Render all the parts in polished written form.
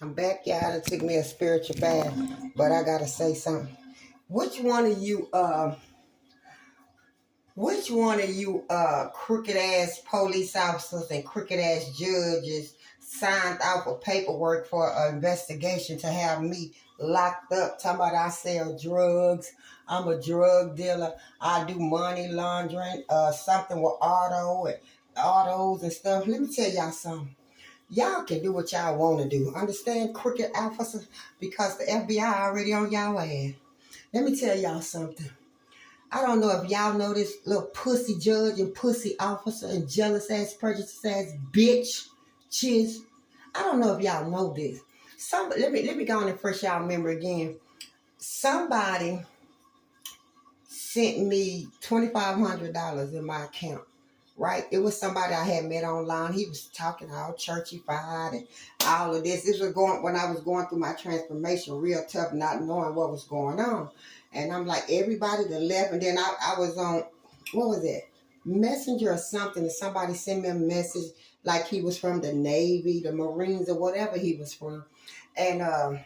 I'm back, y'all. It took me a spiritual bath, but I gotta say something. Which one of you, crooked ass police officers and crooked ass judges signed off a paperwork for an investigation to have me locked up? Talking about I sell drugs. I'm a drug dealer. I do money laundering. Something with autos and stuff. Let me tell y'all something. Y'all can do what y'all want to do. Understand, crooked officers? Because the FBI already on y'all ass. Let me tell y'all something. I don't know if y'all know this little pussy judge and pussy officer and jealous ass, prejudice ass bitch, chiz. I don't know if y'all know this. Let me go on and fresh y'all memory again. Somebody sent me $2,500 in my account. Right? It was somebody I had met online. He was talking all churchified and all of this. This was going when I was going through my transformation, real tough, not knowing what was going on. And I'm like, everybody that left. And then I was on, what was it? Messenger or something. And somebody sent me a message like he was from the Navy, the Marines, or whatever he was from. And I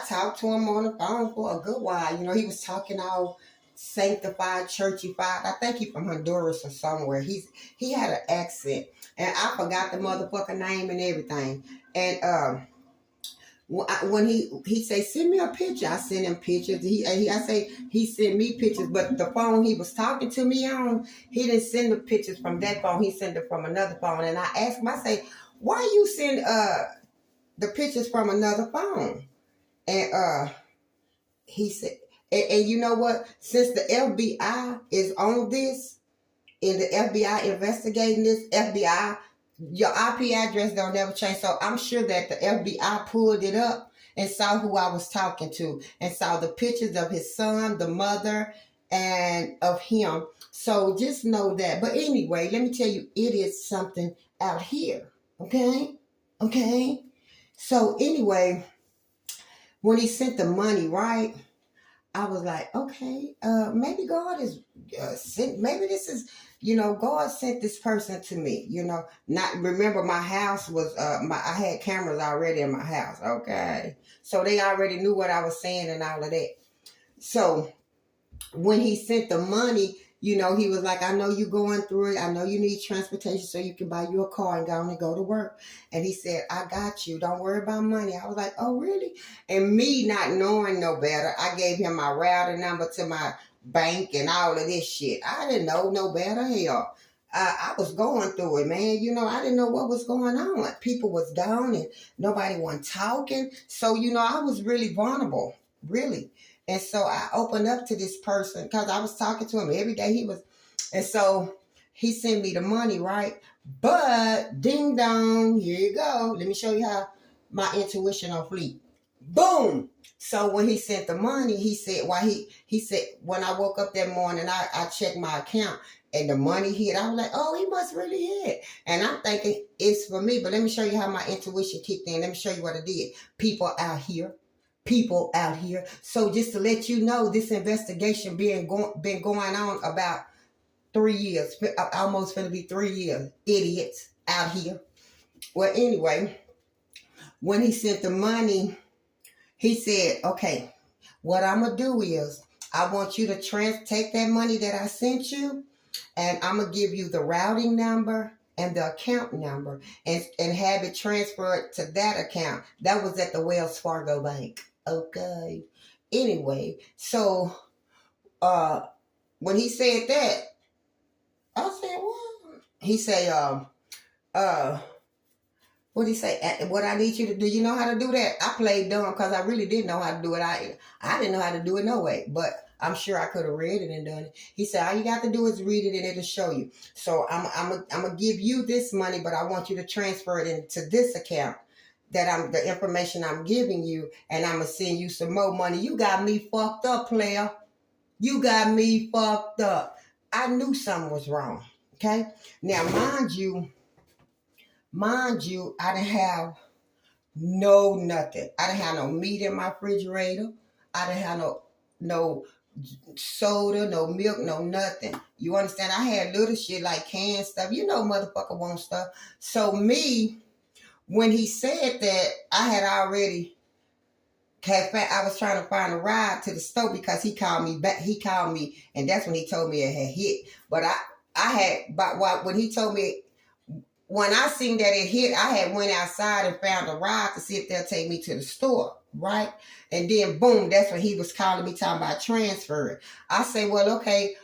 talked to him on the phone for a good while. You know, he was talking all sanctified, churchified. I think he's from Honduras or somewhere. He had an accent, and I forgot the motherfucker name and everything. And when he say send me a picture, I sent him pictures. He sent me pictures, but the phone he was talking to me on, he didn't send the pictures from that phone. He sent it from another phone. And I asked him, I say, why you send the pictures from another phone? And he said. And you know what? Since the FBI is on this, and the FBI investigating this, FBI, your IP address don't never change. So I'm sure that the FBI pulled it up and saw who I was talking to and saw the pictures of his son, the mother, and of him. So just know that. But anyway, let me tell you, it is something out here. Okay? Okay? So anyway, when he sent the money, right? I was like, okay, maybe God is sent. Maybe this is, God sent this person to me. Not remember my house was I had cameras already in my house. Okay, so they already knew what I was saying and all of that. So when he sent the money, he was like, I know you're going through it. I know you need transportation so you can buy you a car and go to work. And he said, I got you. Don't worry about money. I was like, oh, really? And me not knowing no better, I gave him my router number to my bank and all of this shit. I didn't know no better. Hell, I was going through it, man. I didn't know what was going on. People was down and nobody wasn't talking. So, I was really vulnerable, really. And so I opened up to this person because I was talking to him every day. And so he sent me the money, right? But ding dong, here you go. Let me show you how my intuition on fleek. Boom. So when he sent the money, he said, he said, when I woke up that morning, I checked my account and the money hit. I was like, oh, he must really hit. And I'm thinking it's for me. But let me show you how my intuition kicked in. Let me show you what I did. People out here. So just to let you know, this investigation been going on about 3 years, almost going to be 3 years. Idiots out here. Well, anyway, when he sent the money, he said, okay, what I'm going to do is I want you to take that money that I sent you, and I'm going to give you the routing number and the account number and have it transferred to that account. That was at the Wells Fargo Bank. Okay. Anyway, so when he said that, I said, what? He said, what did he say? What I need you to do, you know how to do that? I played dumb because I really didn't know how to do it. I didn't know how to do it no way, but I'm sure I could have read it and done it. He said, all you got to do is read it and it'll show you. So I'm going to give you this money, but I want you to transfer it into this account. The information I'm giving you, and I'm going to send you some more money. You got me fucked up, player. You got me fucked up. I knew something was wrong. Okay? Now, mind you, I didn't have nothing. I didn't have no meat in my refrigerator. I didn't have no soda, no milk, no nothing. You understand? I had little shit like canned stuff. Motherfucker want stuff. So me, when he said that, I had already I was trying to find a ride to the store because he called me back. He called me, and that's when he told me it had hit. But when he told me, when I seen that it hit, I had went outside and found a ride to see if they'll take me to the store, right? And then boom, that's when he was calling me talking about transferring. I say, well, okay,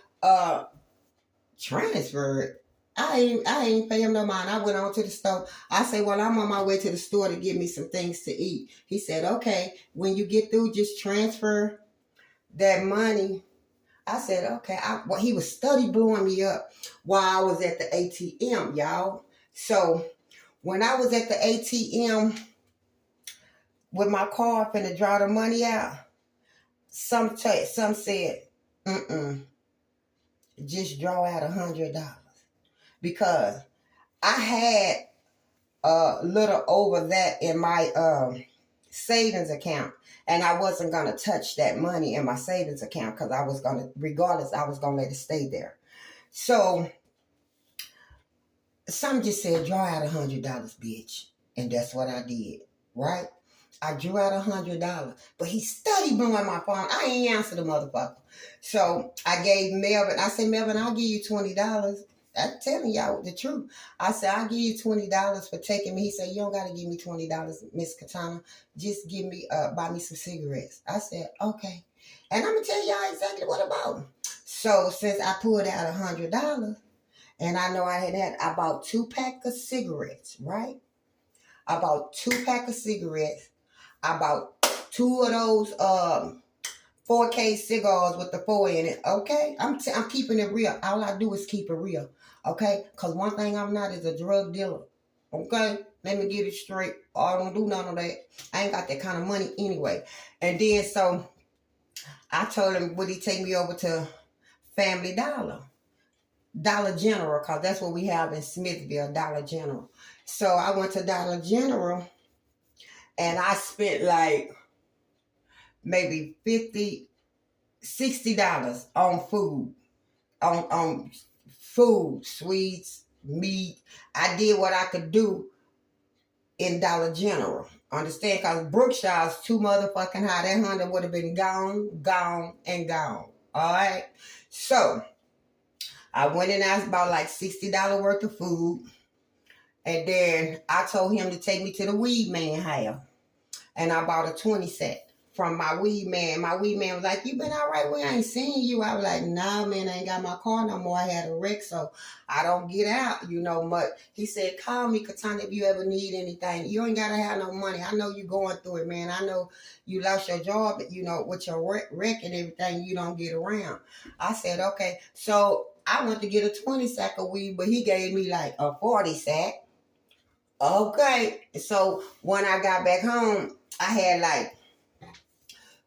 transfer it. I ain't pay him no mind. I went on to the store. I said, well, I'm on my way to the store to get me some things to eat. He said, okay, when you get through, just transfer that money. I said, okay. Well, he was study blowing me up while I was at the ATM, y'all. So when I was at the ATM with my card finna draw the money out, some said, just draw out $100 because I had a little over that in my savings account, and I wasn't gonna touch that money in my savings account because I was gonna, regardless, I was gonna let it stay there. So some just said, draw out $100, bitch, and that's what I did. Right? I drew out $100, but he studied blowing my phone. I ain't answer the motherfucker. So I gave Melvin. I said, Melvin, I'll give you $20. I'm telling y'all the truth. I said, I'll give you $20 for taking me. He said, you don't got to give me $20, Miss Katana. Just give me, buy me some cigarettes. I said, okay. And I'm going to tell y'all exactly what about. So since I pulled out $100, and I know I bought 2 packs of cigarettes, right? I bought 2 packs of cigarettes. I bought 2 of those 4K cigars with the 4 in it. Okay, I'm keeping it real. All I do is keep it real. Okay, because one thing I'm not is a drug dealer. Okay, let me get it straight. I don't do none of that. I ain't got that kind of money anyway. And then so I told him, would he take me over to Family Dollar General, because that's what we have in Smithville, Dollar General. So I went to Dollar General and I spent like maybe $60 on food, on food, sweets, meat. I did what I could do in Dollar General. Understand? Because Brookshire's too motherfucking high. That 100 would have been gone, and gone. All right? So I went in and I bought like $60 worth of food. And then I told him to take me to the weed man house. And I bought a 20 set from my weed man. My weed man was like, you been all right? We ain't seen you. I was like, nah, man, I ain't got my car no more. I had a wreck, so I don't get out, much. He said, call me, Katana, if you ever need anything. You ain't got to have no money. I know you going through it, man. I know you lost your job, but, with your wreck and everything, you don't get around. I said, okay. So I went to get a 20 sack of weed, but he gave me like a 40 sack. Okay. So when I got back home, I had like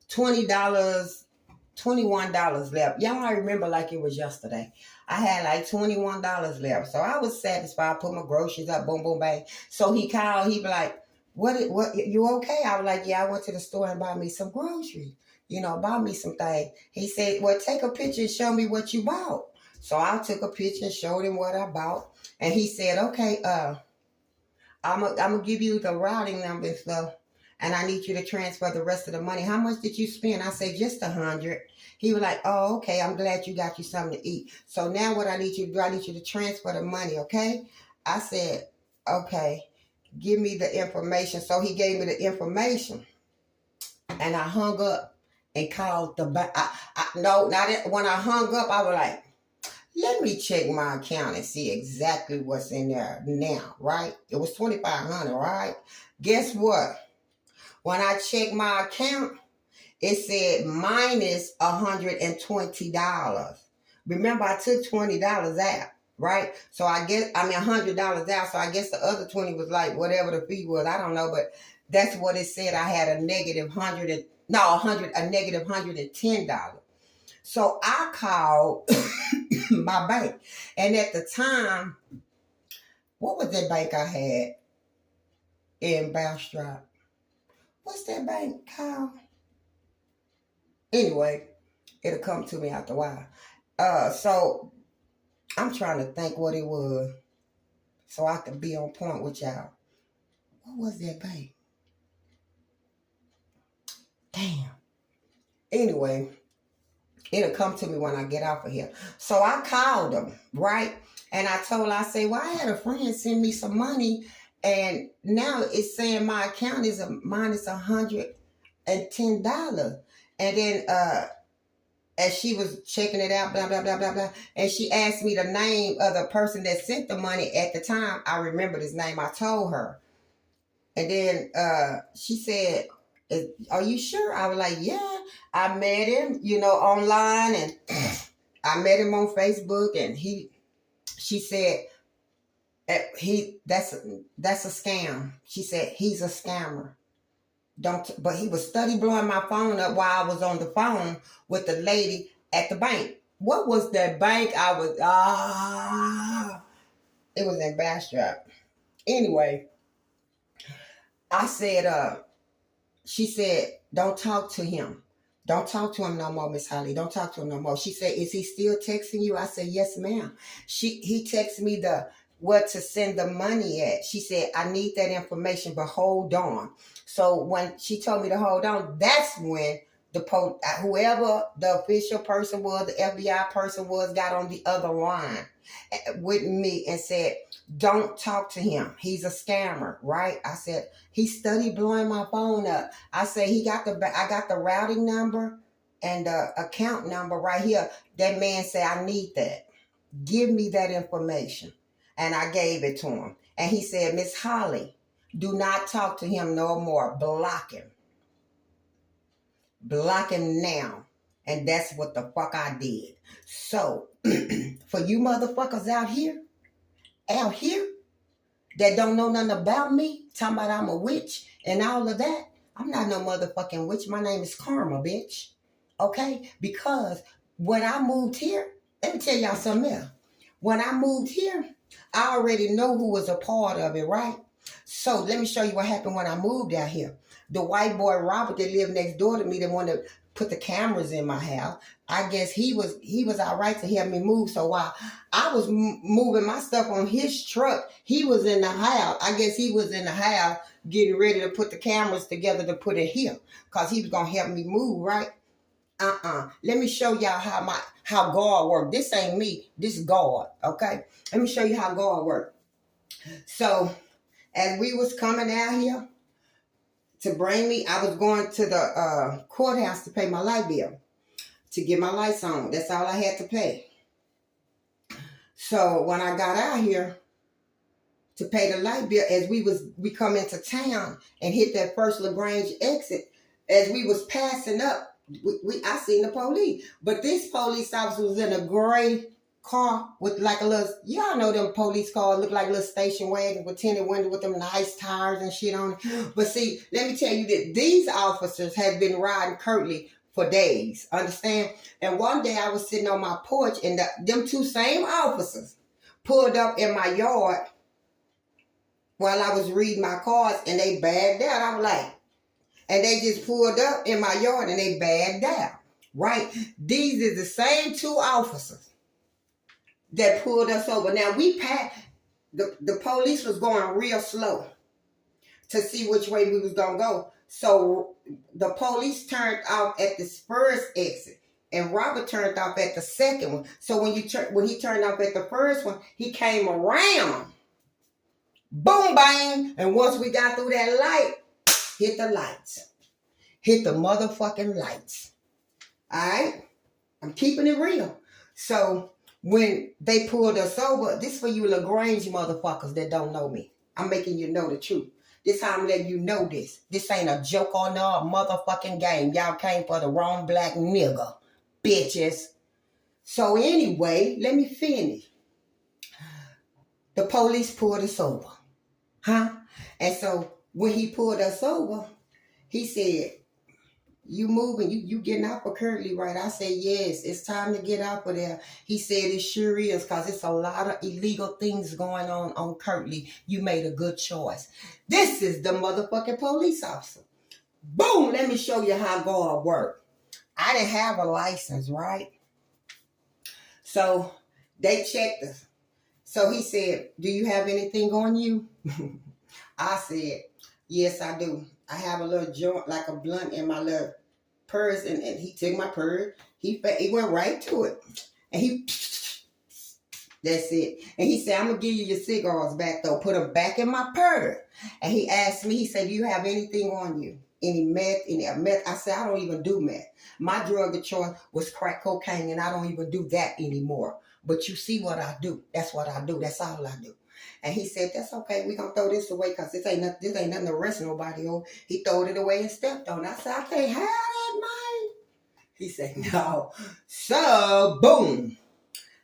$20, $21 left. Y'all, I remember like it was yesterday. I had like $21 left. So I was satisfied. I put my groceries up, boom, boom, bang. So he called, he be like, what, you okay? I was like, yeah, I went to the store and bought me some groceries. Bought me some things. He said, well, take a picture and show me what you bought. So I took a picture and showed him what I bought. And he said, okay, I'm gonna give you the routing number and stuff, and I need you to transfer the rest of the money. How much did you spend? I said, just 100. He was like, oh, okay, I'm glad you got you something to eat. So now what I need you to do, I need you to transfer the money, okay? I said, okay, give me the information. So he gave me the information, and I hung up and called the bank. When I hung up, I was like, let me check my account and see exactly what's in there now, right? It was $2,500, right? Guess what? When I checked my account, it said minus $120. Remember, I took $20 out, right? So $100 out. So I guess the other 20 was like whatever the fee was. I don't know, but that's what it said. I had a negative $110. So I called my bank. And at the time, what was that bank I had in Bastrop? What's that bank called? Anyway, it'll come to me after a while. So I'm trying to think what it was so I could be on point with y'all. What was that, babe? Damn. Anyway, it'll come to me when I get off of here. So I called them, right? And I told her, I say, well, I had a friend send me some money, and now it's saying my account is a minus $110. And then as she was checking it out, blah, blah, blah, blah, blah, and she asked me the name of the person that sent the money at the time. I remembered his name. I told her. And then she said, are you sure? I was like, yeah, I met him, online, and I met him on Facebook, and she said, that's a scam. She said, he's a scammer. But he was study blowing my phone up while I was on the phone with the lady at the bank. What was that bank? It was in Bastrop. Anyway, I said, she said, don't talk to him. Don't talk to him no more, Miss Holly. Don't talk to him no more. She said, is he still texting you? I said, yes, ma'am. He texted me what to send the money at. She said, I need that information, but hold on. So when she told me to hold on, that's when whoever the official person was, the FBI person was, got on the other line with me and said, don't talk to him. He's a scammer, right? I said, he studied blowing my phone up. I said, I got the routing number and the account number right here. That man said, I need that. Give me that information. And I gave it to him. And he said, Miss Holly, do not talk to him no more. Block him. Block him now. And that's what the fuck I did. So, for you motherfuckers out here, that don't know nothing about me, talking about I'm a witch and all of that, I'm not no motherfucking witch. My name is Karma, bitch. Okay? Because when I moved here, let me tell y'all something else. When I moved here, I already know who was a part of it, right? So let me show you what happened when I moved out here. The white boy Robert that lived next door to me, that wanted to put the cameras in my house, I guess he was all right to help me move. So while I was moving my stuff on his truck, he was in the house. I guess he was in the house getting ready to put the cameras together to put it here, because he was going to help me move, right? Let me show y'all how God works. This ain't me. This is God, okay? Let me show you how God works. So, as we was coming out here to bring me, I was going to the courthouse to pay my light bill, to get my lights on. That's all I had to pay. So, when I got out here to pay the light bill, as we come into town and hit that first LaGrange exit, as we was passing up, I seen the police. But this police officer was in a gray car with like a little, y'all know them police cars look like little station wagons with tinted windows with them nice tires and shit on it. But see, let me tell you that these officers had been riding Kirtley for days, understand? And one day I was sitting on my porch, and them two same officers pulled up in my yard while I was reading my cards, and they bagged out. I was like, and they just pulled up in my yard and they bagged out, right? These are the same two officers that pulled us over. Now, we passed, the police was going real slow to see which way we was going to go. So the police turned off at the first exit, and Robert turned off at the second one. So when he turned off at the first one, he came around. Boom, bang. And once we got through that light, hit the lights. Hit the motherfucking lights. All right? I'm keeping it real. So when they pulled us over, this for you LaGrange motherfuckers that don't know me. I'm making you know the truth. This how I'm letting you know this. This ain't a joke or no motherfucking game. Y'all came for the wrong black nigga, bitches. So anyway, let me finish. The police pulled us over. Huh? And so when he pulled us over, he said, you moving, you getting off of Kirtley, right? I said, yes, it's time to get off of there. He said, it sure is, because it's a lot of illegal things going on Kirtley. You made a good choice. This is the motherfucking police officer. Boom, let me show you how God works. I didn't have a license, right? So they checked us. So he said, do you have anything on you? I said, Yes, I do. I have a little joint, like a blunt in my little purse, and he took my purse. He went right to it, and that's it. And he said, I'm going to give you your cigars back, though. Put them back in my purse. And he asked me, he said, do you have anything on you? Any meth? Any meth? I said, I don't even do meth. My drug of choice was crack cocaine, and I don't even do that anymore. But you see what I do. That's what I do. That's all I do. And he said, that's okay. We're going to throw this away because this ain't nothing to arrest nobody on. He threw it away and stepped on it. I said, I can't have that, man. He said, no. So, boom.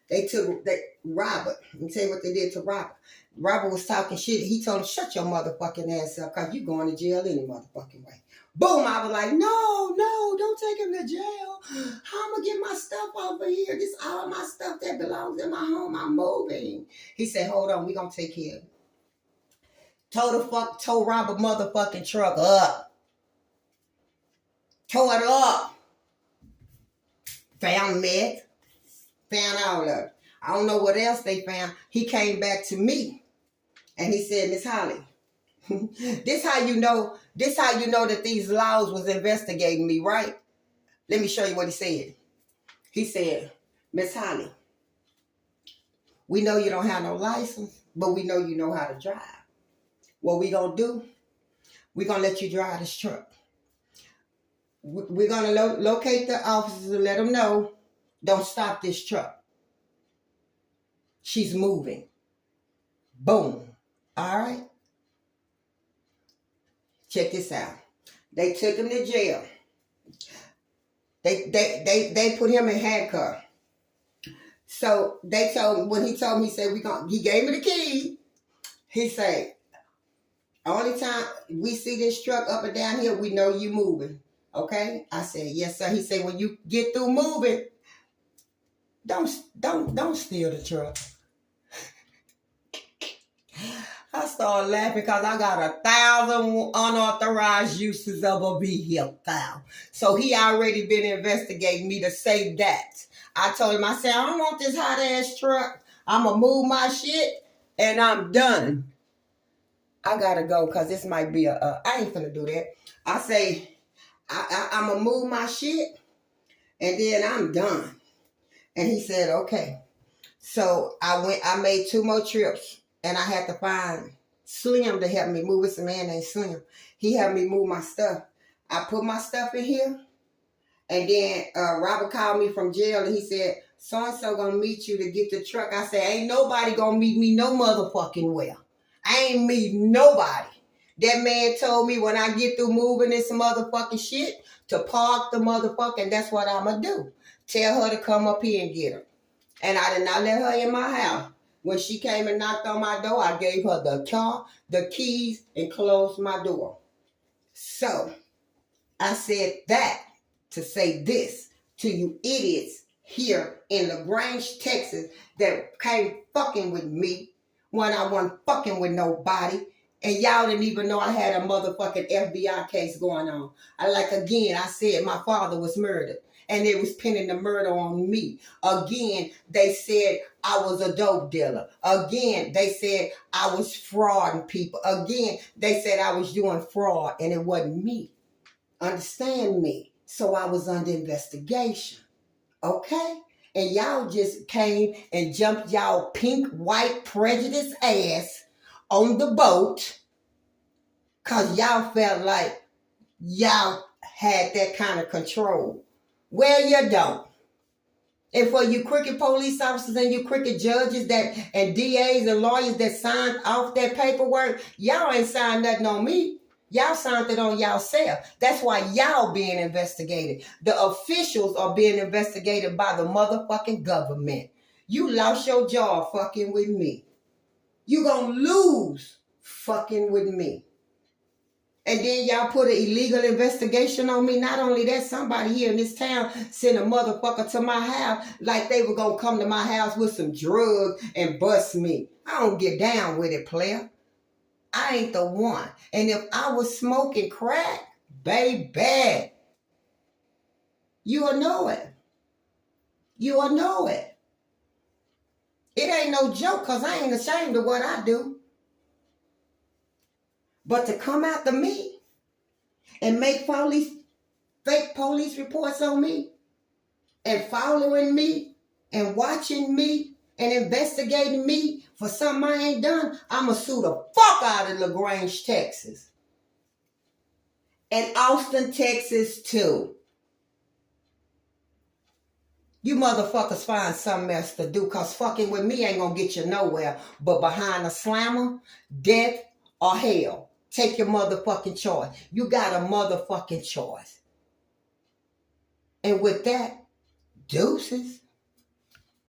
They took Robert. Let me tell you what they did to Robert. Robert was talking shit. He told him, shut your motherfucking ass up because you going to jail any motherfucking way. Boom. I was like, no, don't take him to jail. How am I going to get my stuff over here? This all my stuff that belongs in my home. I'm moving. He said, hold on. We going to take care of it. Tow Robert motherfucking truck up. Tow it up. Found meth. Found all of it. I don't know what else they found. He came back to me and he said, Miss Holly, this how you know that these laws was investigating me, right? Let me show you what he said. He said, Miss Holly, we know you don't have no license, but we know you know how to drive. What we gonna do? We gonna let you drive this truck. We're gonna locate the officers and let them know, don't stop this truck. She's moving. Boom. All right. Check this out. They took him to jail. They put him in handcuffs. So they told him, when he told me, he said, he gave me the key. He said, only time we see this truck up and down here, we know you moving. Okay? I said, yes, sir. He said, when you get through moving, don't steal the truck. I started laughing because I got 1,000 unauthorized uses of a vehicle. So he already been investigating me to say that. I told him, I said, I don't want this hot ass truck. I'm going to move my shit and I'm done. I got to go because this might be I ain't finna do that. I say, I'm going to move my shit and then I'm done. And he said, okay. So I made 2 more trips. And I had to find Slim to help me move. It's a man named Slim. He helped me move my stuff. I put my stuff in here. And then Robert called me from jail and he said, so-and-so gonna meet you to get the truck. I said, ain't nobody gonna meet me no motherfucking well. I ain't meeting nobody. That man told me when I get through moving this motherfucking shit to park the motherfucking, that's what I'ma do. Tell her to come up here and get her. And I did not let her in my house. When she came and knocked on my door, I gave her the car, the keys, and closed my door. So, I said that to say this to you idiots here in LaGrange, Texas, that came fucking with me when I wasn't fucking with nobody. And y'all didn't even know I had a motherfucking FBI case going on. I said my father was murdered. And they was pinning the murder on me. Again, they said I was a dope dealer. Again, they said I was frauding people. Again, they said I was doing fraud and it wasn't me. Understand me? So I was under investigation. Okay? And y'all just came and jumped y'all pink, white, prejudiced ass on the boat because y'all felt like y'all had that kind of control. Well, you don't. And for you crooked police officers and you crooked judges and DAs and lawyers that signed off that paperwork, y'all ain't signed nothing on me. Y'all signed it on y'allself. That's why y'all being investigated. The officials are being investigated by the motherfucking government. You lost your job fucking with me. You gonna lose fucking with me. And then y'all put an illegal investigation on me. Not only that, somebody here in this town sent a motherfucker to my house like they were going to come to my house with some drugs and bust me. I don't get down with it, player. I ain't the one. And if I was smoking crack, baby, you'll know it. You'll know it. It ain't no joke because I ain't ashamed of what I do. But to come after me and make fake police reports on me and following me and watching me and investigating me for something I ain't done, I'ma sue the fuck out of LaGrange, Texas. And Austin, Texas too. You motherfuckers find something else to do, cause fucking with me ain't gonna get you nowhere but behind a slammer, death, or hell. Take your motherfucking choice. You got a motherfucking choice. And with that, deuces.